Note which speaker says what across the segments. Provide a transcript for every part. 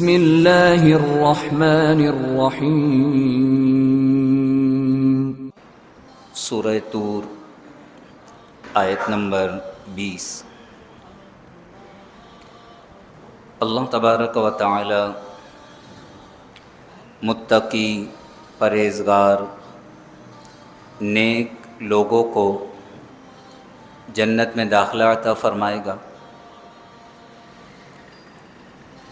Speaker 1: بسم اللہ الرحمن الرحیم۔
Speaker 2: سورہ طور آیت نمبر 20۔ اللہ تبارک و تعالی متقی، پرہیزگار، نیک لوگوں کو جنت میں داخلہ عطا فرمائے گا،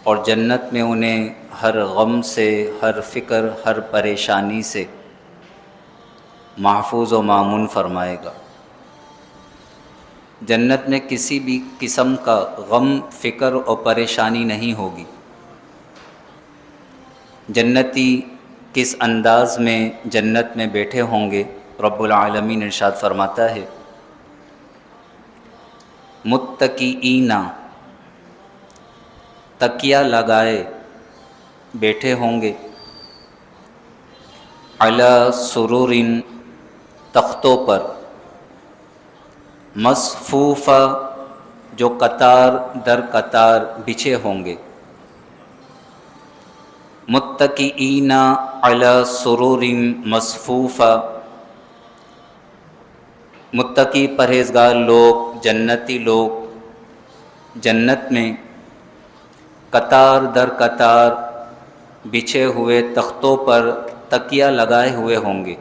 Speaker 2: اور جنت میں انہیں ہر غم سے، ہر فکر، ہر پریشانی سے محفوظ و مامون فرمائے گا۔ جنت میں کسی بھی قسم کا غم، فکر اور پریشانی نہیں ہوگی۔ جنتی کس انداز میں جنت میں بیٹھے ہوں گے، رب العالمین ارشاد فرماتا ہے، متقیین، تکیہ لگائے بیٹھے ہوں گے، علی سرور، تختوں پر، مصفوفہ، جو قطار در قطار بچھے ہوں گے، متقیین علی سرور مصفوفہ، متقی پرہیزگار لوگ، جنتی لوگ جنت میں قطار در قطار بچھے ہوئے تختوں پر تکیہ لگائے ہوئے ہوں گے،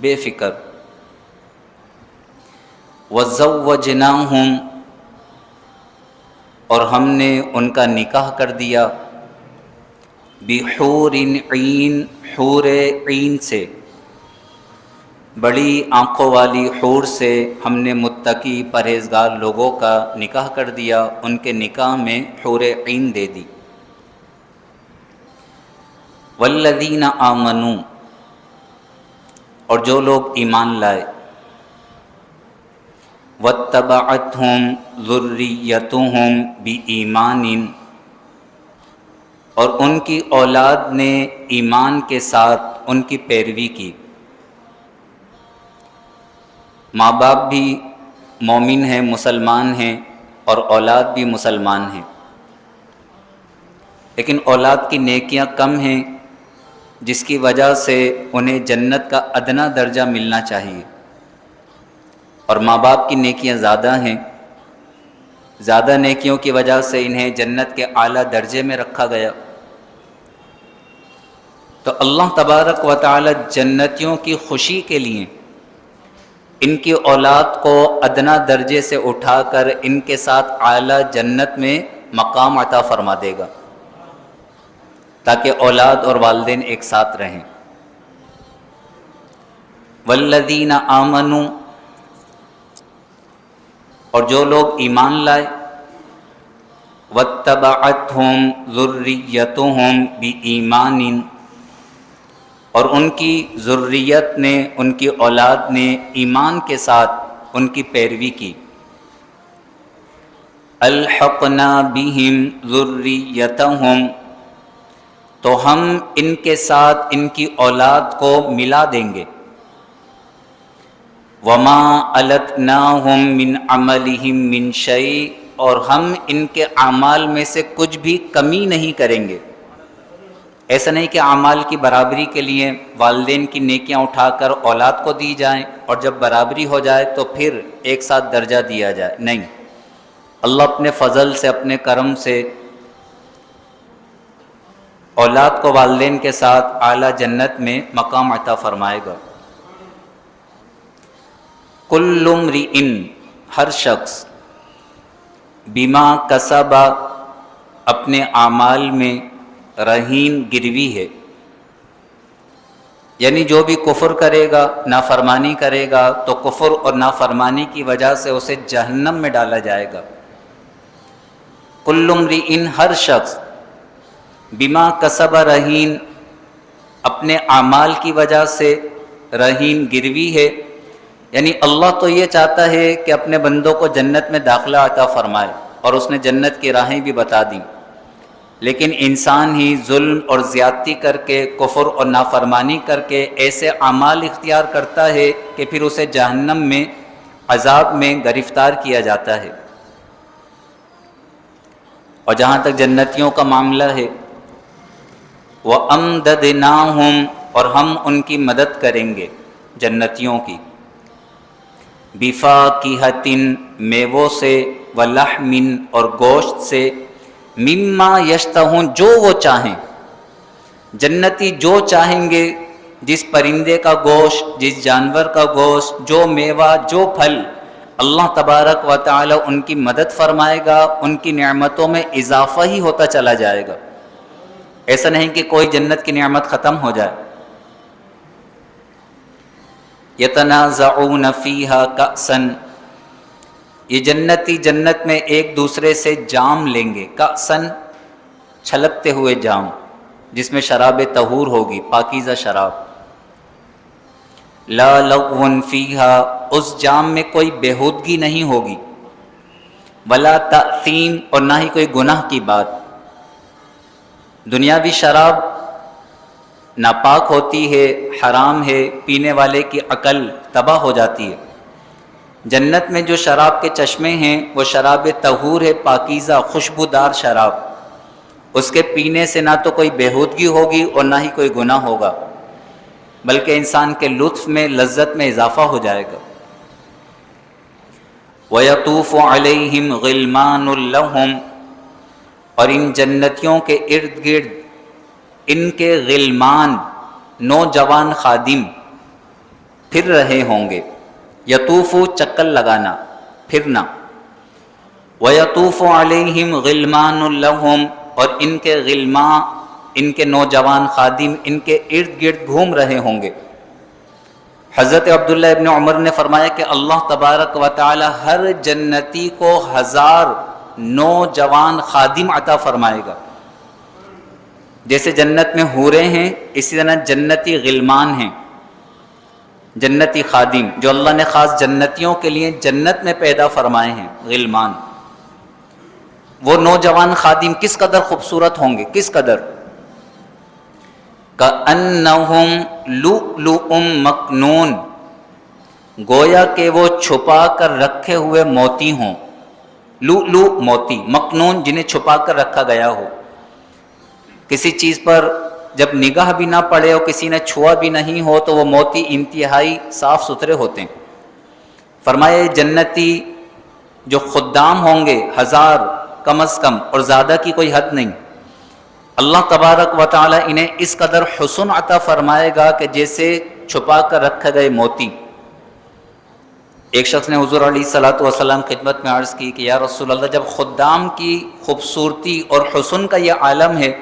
Speaker 2: بے فکر۔ وَزَوَّجْنَاهُمْ، اور ہم نے ان کا نکاح کر دیا، بِحُورٍ عِین، حور عین سے، بڑی آنکھوں والی حور سے ہم نے متقی پرہیزگار لوگوں کا نکاح کر دیا، ان کے نکاح میں حور عین دے دی۔ والذین آمنوا، اور جو لوگ ایمان لائے، واتبعتہم ذریتہم بایمان، اور ان کی اولاد نے ایمان کے ساتھ ان کی پیروی کی۔ ماں باپ بھی مومن ہیں، مسلمان ہیں، اور اولاد بھی مسلمان ہیں، لیکن اولاد کی نیکیاں کم ہیں، جس کی وجہ سے انہیں جنت کا ادنا درجہ ملنا چاہیے، اور ماں باپ کی نیکیاں زیادہ ہیں، زیادہ نیکیوں کی وجہ سے انہیں جنت کے اعلیٰ درجے میں رکھا گیا۔ تو اللہ تبارک و تعالی جنتیوں کی خوشی کے لیے ان کی اولاد کو ادنا درجے سے اٹھا کر ان کے ساتھ اعلیٰ جنت میں مقام عطا فرما دے گا، تاکہ اولاد اور والدین ایک ساتھ رہیں۔ والذین آمنوا، اور جو لوگ ایمان لائے، واتبعتہم ذریتہم بایمان، اور ان کی ذریت نے، ان کی اولاد نے ایمان کے ساتھ ان کی پیروی کی، الحقنا بہم ذریتہم، تو ہم ان کے ساتھ ان کی اولاد کو ملا دیں گے، وما التناہم من عملہم من شیء، اور ہم ان کے اعمال میں سے کچھ بھی کمی نہیں کریں گے۔ ایسا نہیں کہ اعمال کی برابری کے لیے والدین کی نیکیاں اٹھا کر اولاد کو دی جائیں، اور جب برابری ہو جائے تو پھر ایک ساتھ درجہ دیا جائے، نہیں، اللہ اپنے فضل سے، اپنے کرم سے اولاد کو والدین کے ساتھ اعلیٰ جنت میں مقام عطا فرمائے گا۔ کل امرئ، ہر شخص، بما کسب، اپنے اعمال میں، رہین، گروی ہے، یعنی جو بھی کفر کرے گا، نافرمانی کرے گا، تو کفر اور نافرمانی کی وجہ سے اسے جہنم میں ڈالا جائے گا۔ کل امرئ، ہر شخص، بما کسب رہین، اپنے اعمال کی وجہ سے رہین، گروی ہے، یعنی اللہ تو یہ چاہتا ہے کہ اپنے بندوں کو جنت میں داخلہ عطا فرمائے، اور اس نے جنت کی راہیں بھی بتا دیں، لیکن انسان ہی ظلم اور زیادتی کر کے، کفر اور نافرمانی کر کے ایسے اعمال اختیار کرتا ہے کہ پھر اسے جہنم میں، عذاب میں گرفتار کیا جاتا ہے۔ اور جہاں تک جنتیوں کا معاملہ ہے، وَأَمْدَدْنَاهُمْ اور ہم ان کی مدد کریں گے جنتیوں کی، بِفَاكِهَةٍ میووں سے، وَلَحْمٍ اور گوشت سے، مِمَّا يَشْتَهُونَ جو وہ چاہیں، جنتی جو چاہیں گے، جس پرندے کا گوشت، جس جانور کا گوشت، جو میوہ، جو پھل، اللہ تبارک و تعالی ان کی مدد فرمائے گا، ان کی نعمتوں میں اضافہ ہی ہوتا چلا جائے گا۔ ایسا نہیں کہ کوئی جنت کی نعمت ختم ہو جائے۔ یتنازعون فیہا کأسن، یہ جنتی جنت میں ایک دوسرے سے جام لیں گے، کأسن چھلکتے ہوئے جام، جس میں شراب طہور ہوگی، پاکیزہ شراب۔ لا لغو فیہا، اس جام میں کوئی بےہودگی نہیں ہوگی، ولا تأثیم اور نہ ہی کوئی گناہ کی بات۔ دنیاوی شراب ناپاک ہوتی ہے، حرام ہے، پینے والے کی عقل تباہ ہو جاتی ہے۔ جنت میں جو شراب کے چشمے ہیں وہ شراب طہور ہے، پاکیزہ خوشبودار شراب، اس کے پینے سے نہ تو کوئی بےہودگی ہوگی اور نہ ہی کوئی گناہ ہوگا، بلکہ انسان کے لطف میں، لذت میں اضافہ ہو جائے گا۔ وَيَطُوفُ عَلَيْهِمْ غِلْمَانٌ لَهُمْ، اور ان جنتیوں کے ارد گرد ان کے غلمان، نوجوان خادم پھر رہے ہوں گے۔ یطوف چکر لگانا، پھرنا۔ وَيَطُوفُ عَلَيْهِمْ غِلْمَانٌ لَهُمْ، اور ان کے غلماں، ان کے نوجوان خادم ان کے ارد گرد گھوم رہے ہوں گے۔ حضرت عبداللہ ابن عمر نے فرمایا کہ اللہ تبارک و تعالی ہر جنتی کو 1000 نوجوان خادم عطا فرمائے گا۔ جیسے جنت میں حوریں ہیں، اسی طرح جنتی غلمان ہیں، جنتی خادم جو اللہ نے خاص جنتیوں کے لیے جنت میں پیدا فرمائے ہیں، غلمان۔ وہ نوجوان خادم کس قدر خوبصورت ہوں گے، کس قدر، کَأَنَّهُمْ لُؤْلُؤٌ مَّكْنُونٌ، گویا کہ وہ چھپا کر رکھے ہوئے موتی ہوں۔ لؤلؤ موتی، مکنون جنہیں چھپا کر رکھا گیا ہو۔ کسی چیز پر جب نگاہ بھی نہ پڑے اور کسی نے چھوا بھی نہیں ہو تو وہ موتی انتہائی صاف ستھرے ہوتے ہیں۔ فرمایا جنتی جو خدام ہوں گے 1000 کم از کم، اور زیادہ کی کوئی حد نہیں، اللہ تبارک و تعالی انہیں اس قدر حسن عطا فرمائے گا کہ جیسے چھپا کر رکھے گئے موتی۔ ایک شخص نے حضور علیہ الصلوۃ والسلام خدمت میں عرض کی کہ یا رسول اللہ، جب خدام کی خوبصورتی اور حسن کا یہ عالم ہے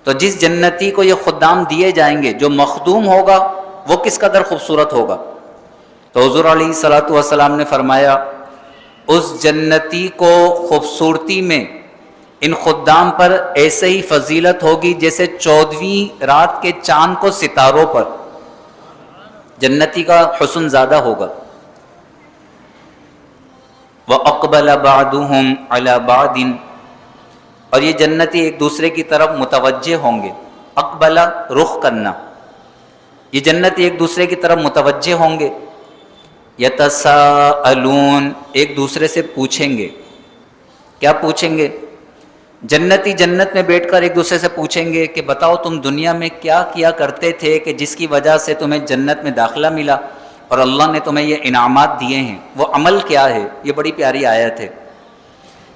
Speaker 2: تو جس جنتی کو یہ خدام دیے جائیں گے، جو مخدوم ہوگا وہ کس قدر خوبصورت ہوگا؟ تو حضور علیہ الصلوۃ والسلام نے فرمایا اس جنتی کو خوبصورتی میں ان خدام پر ایسے ہی فضیلت ہوگی جیسے 14ویں رات کے چاند کو ستاروں پر۔ جنتی کا حسن زیادہ ہوگا۔ وَأَقْبَلَ بَعْضُهُمْ عَلَى بَعْضٍ، اور یہ جنتی ایک دوسرے کی طرف متوجہ ہوں گے۔ اقبل رخ کرنا، یہ جنتی ایک دوسرے کی طرف متوجہ ہوں گے۔ یتساءلون، ایک دوسرے سے پوچھیں گے۔ کیا پوچھیں گے؟ جنتی جنت میں بیٹھ کر ایک دوسرے سے پوچھیں گے کہ بتاؤ تم دنیا میں کیا کیا کرتے تھے کہ جس کی وجہ سے تمہیں جنت میں داخلہ ملا اور اللہ نے تمہیں یہ انعامات دیے ہیں، وہ عمل کیا ہے؟ یہ بڑی پیاری آیت ہے۔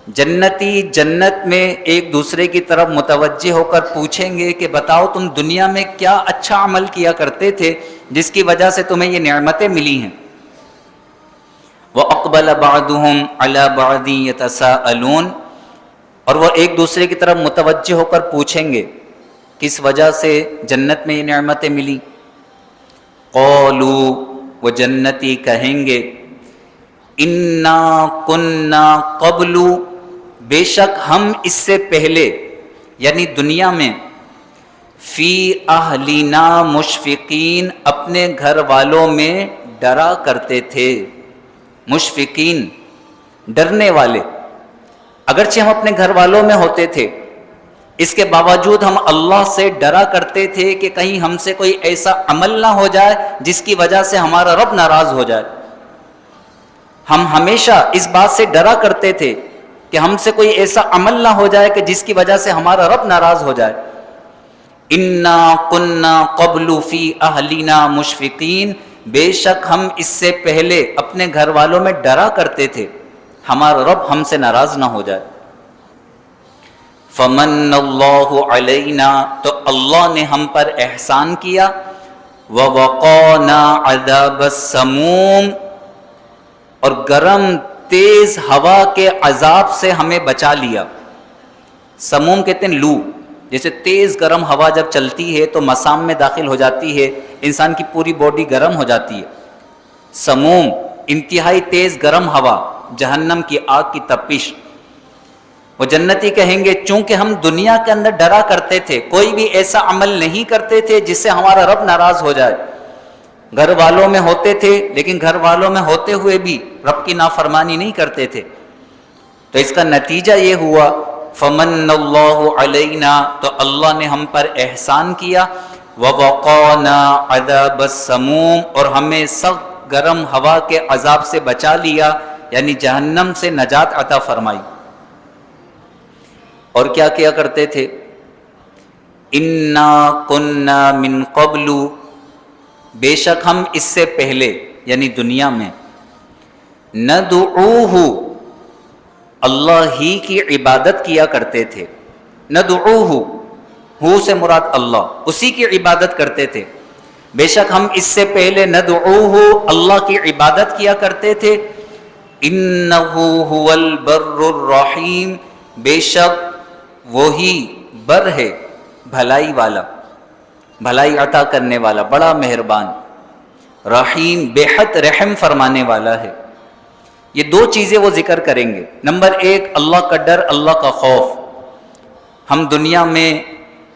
Speaker 2: جنتی جنت میں ایک دوسرے کی طرف متوجہ ہو کر پوچھیں گے کہ بتاؤ تم دنیا میں کیا اچھا عمل کیا کرتے تھے جس کی وجہ سے تمہیں یہ نعمتیں ملی ہیں۔ وَأَقْبَلَ بَعْضُهُمْ عَلَى بَعْضٍ يَتَسَاءَلُونَ، اور وہ ایک دوسرے کی طرف متوجہ ہو کر پوچھیں گے کس وجہ سے جنت میں یہ نعمتیں ملی۔ قَالُوا، وہ جنتی کہیں گے اِنَّا كُنَّا قَبْلُ، بے شک ہم اس سے پہلے یعنی دنیا میں فی اہلنا مشفقین، اپنے گھر والوں میں ڈرا کرتے تھے۔ مشفقین، ڈرنے والے۔ اگرچہ ہم اپنے گھر والوں میں ہوتے تھے، اس کے باوجود ہم اللہ سے ڈرا کرتے تھے کہ کہیں ہم سے کوئی ایسا عمل نہ ہو جائے جس کی وجہ سے ہمارا رب ناراض ہو جائے۔ ہم ہمیشہ اس بات سے ڈرا کرتے تھے کہ ہم سے کوئی ایسا عمل نہ ہو جائے کہ جس کی وجہ سے ہمارا رب ناراض ہو جائے۔ انا کنا قبل فی اہلنا مشفقین، بے شک ہم اس سے پہلے اپنے گھر والوں میں ڈرا کرتے تھے ہمارا رب ہم سے ناراض نہ ہو جائے۔ فمن اللہ علینا، تو اللہ نے ہم پر احسان کیا، ووقانا عذاب السموم، اور گرم تیز ہوا کے عذاب سے ہمیں بچا لیا۔ سموم کہتے ہیں لو، جیسے تیز گرم ہوا جب چلتی ہے تو مسام میں داخل ہو جاتی ہے، انسان کی پوری باڈی گرم ہو جاتی ہے۔ سموم انتہائی تیز گرم ہوا، جہنم کی آگ کی تپش۔ وہ جنتی کہیں گے چونکہ ہم دنیا کے اندر ڈرا کرتے تھے، کوئی بھی ایسا عمل نہیں کرتے تھے جس سے ہمارا رب ناراض ہو جائے، گھر والوں میں ہوتے تھے لیکن گھر والوں میں ہوتے ہوئے بھی رب کی نافرمانی نہیں کرتے تھے، تو اس کا نتیجہ یہ ہوا فمن اللہ علینا، تو اللہ نے ہم پر احسان کیا، ووقانا عذاب السموم، اور ہمیں سخت گرم ہوا کے عذاب سے بچا لیا، یعنی جہنم سے نجات عطا فرمائی۔ اور کیا کیا کرتے تھے؟ انا کنا من قبل، بے شک ہم اس سے پہلے یعنی دنیا میں، ندعوہ، اللہ ہی کی عبادت کیا کرتے تھے۔ ندعوہ، ہو سے مراد اللہ، اسی کی عبادت کرتے تھے۔ بے شک ہم اس سے پہلے ندعوہ، اللہ کی عبادت کیا کرتے تھے۔ انہ هو البر الرحیم، بے شک وہی بر ہے، بھلائی والا، بھلائی عطا کرنے والا، بڑا مہربان، رحیم بے حد رحم فرمانے والا ہے۔ یہ دو چیزیں وہ ذکر کریں گے۔ نمبر ایک، اللہ کا ڈر، اللہ کا خوف۔ ہم دنیا میں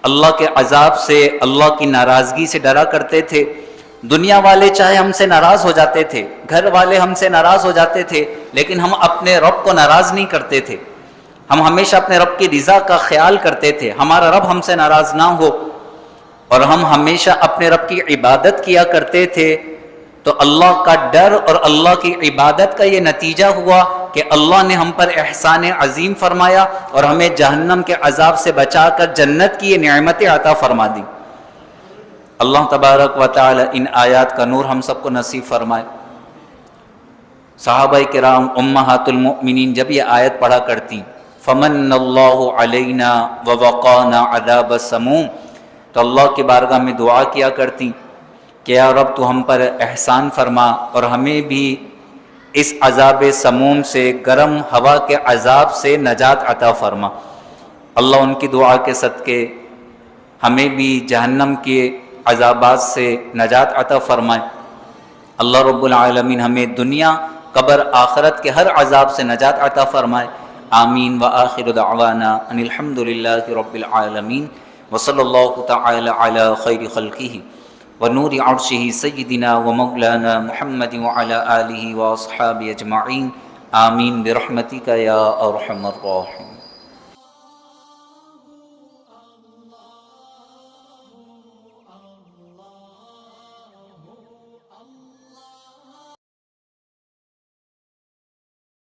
Speaker 2: اللہ کے عذاب سے، اللہ کی ناراضگی سے ڈرا کرتے تھے۔ دنیا والے چاہے ہم سے ناراض ہو جاتے تھے، گھر والے ہم سے ناراض ہو جاتے تھے، لیکن ہم اپنے رب کو ناراض نہیں کرتے تھے۔ ہم ہمیشہ اپنے رب کی رضا کا خیال کرتے تھے، ہمارا رب ہم سے ناراض نہ ہو، اور ہم ہمیشہ اپنے رب کی عبادت کیا کرتے تھے۔ تو اللہ کا ڈر اور اللہ کی عبادت کا یہ نتیجہ ہوا کہ اللہ نے ہم پر احسان عظیم فرمایا اور ہمیں جہنم کے عذاب سے بچا کر جنت کی یہ نعمتیں عطا فرما دی۔ اللہ تبارک و تعالی ان آیات کا نور ہم سب کو نصیب فرمائے۔ صحابہ کرام امہات المؤمنین جب یہ آیت پڑھا کرتی فمن اللہ علینا ووقانا عذاب السموم، تو اللہ کی بارگاہ میں دعا کیا کرتی کہ یا رب تو ہم پر احسان فرما اور ہمیں بھی اس عذاب سموم سے، گرم ہوا کے عذاب سے نجات عطا فرما۔ اللہ ان کی دعا کے صدقے ہمیں بھی جہنم کے عذابات سے نجات عطا فرمائے۔ اللہ رب العالمین ہمیں دنیا، قبر، آخرت کے ہر عذاب سے نجات عطا فرمائے۔ آمین۔ وآخر دعوانا ان الحمد للہ رب العالمین، وصلی اللہ تعالی علی خیر خلقہ ونور عرشہ سیدنا ومولانا محمد وعلی آلہ واصحابہ اجمعین، آمین برحمتک یا ارحم الراحمین۔